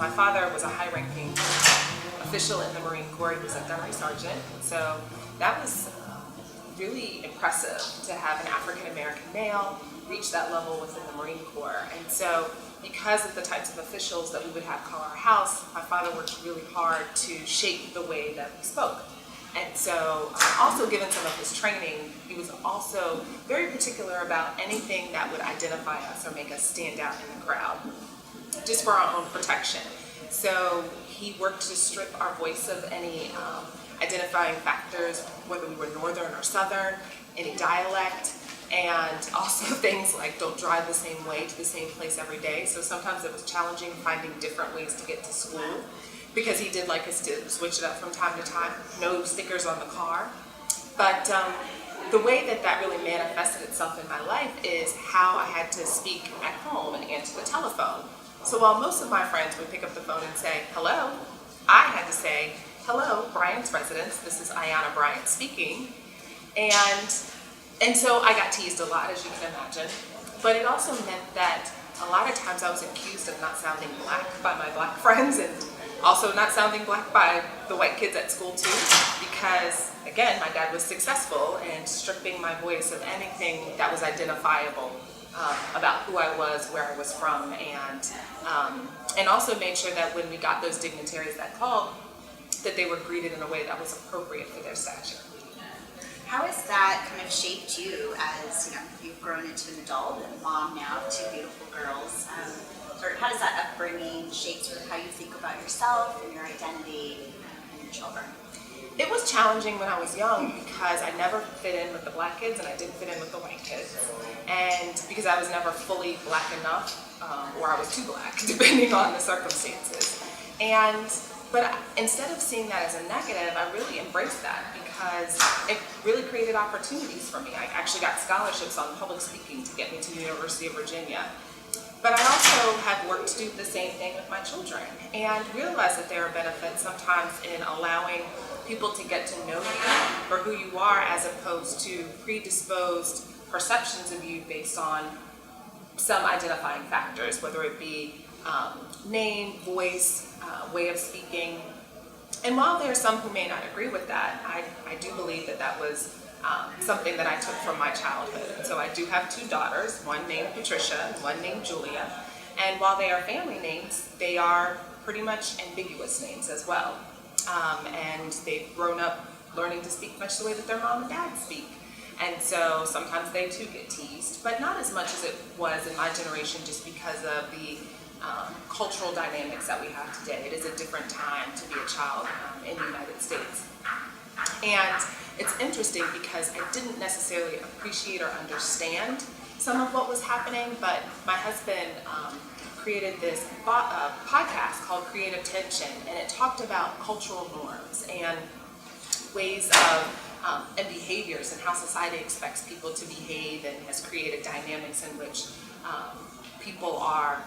My father was a high-ranking official in the Marine Corps. He was a gunnery sergeant. So that was really impressive to have an African-American male reach that level within the Marine Corps. And so because of the types of officials that we would have call our house, my father worked really hard to shape the way that we spoke. And so also given some of his training, he was also very particular about anything that would identify us or make us stand out in the crowd, just for our own protection. So he worked to strip our voice of any identifying factors, whether we were Northern or Southern, any dialect, and also things like don't drive the same way to the same place every day. So sometimes it was challenging finding different ways to get to school, because he did like us to switch it up from time to time. No stickers on the car. But the way that that really manifested itself in my life is how I had to speak at home and answer the telephone. So while most of my friends would pick up the phone and say, hello, I had to say, hello, Bryant's residence. This is Ayanna Bryant speaking. And so I got teased a lot, as you can imagine. But it also meant that a lot of times I was accused of not sounding black by my black friends, and also not sounding black by the white kids at school too, because again, my dad was successful in stripping my voice of anything that was identifiable about who I was, where I was from, and also made sure that when we got those dignitaries that called, that they were greeted in a way that was appropriate for their stature. How has that kind of shaped you as you've grown into an adult and mom now of two beautiful girls? How does that upbringing shape sort of how you think about yourself and your identity and your children? It was challenging when I was young because I never fit in with the black kids and I didn't fit in with the white kids. And because I was never fully black enough, or I was too black, depending on the circumstances. But instead of seeing that as a negative, I really embraced that because it really created opportunities for me. I actually got scholarships on public speaking to get me to the University of Virginia. But I also have worked to do the same thing with my children and realized that there are benefits sometimes in allowing people to get to know you for who you are as opposed to predisposed perceptions of you based on some identifying factors, whether it be name, voice, way of speaking. And while there are some who may not agree with that, I do believe that that was something that I took from my childhood. And so I do have two daughters, one named Patricia, one named Julia. And while they are family names, they are pretty much ambiguous names as well. And they've grown up learning to speak much the way that their mom and dad speak. And so sometimes they too get teased, but not as much as it was in my generation just because of the cultural dynamics that we have today. It is a different time to be a child in the United States. And it's interesting because I didn't necessarily appreciate or understand some of what was happening, but my husband created this podcast called Creative Tension, and it talked about cultural norms and ways of and behaviors and how society expects people to behave, and has created dynamics in which people are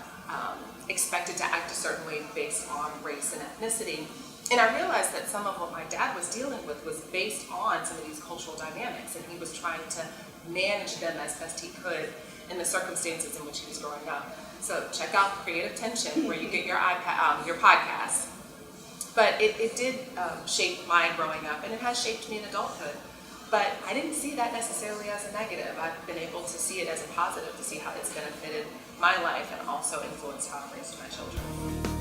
expected to act a certain way based on race and ethnicity. And I realized that some of what my dad was dealing with was based on some of these cultural dynamics, and he was trying to manage them as best he could in the circumstances in which he was growing up. So check out Creative Tension, where you get your podcast. But it did shape my growing up, and it has shaped me in adulthood. But I didn't see that necessarily as a negative. I've been able to see it as a positive, to see how it's benefited my life and also influenced how I raised my children.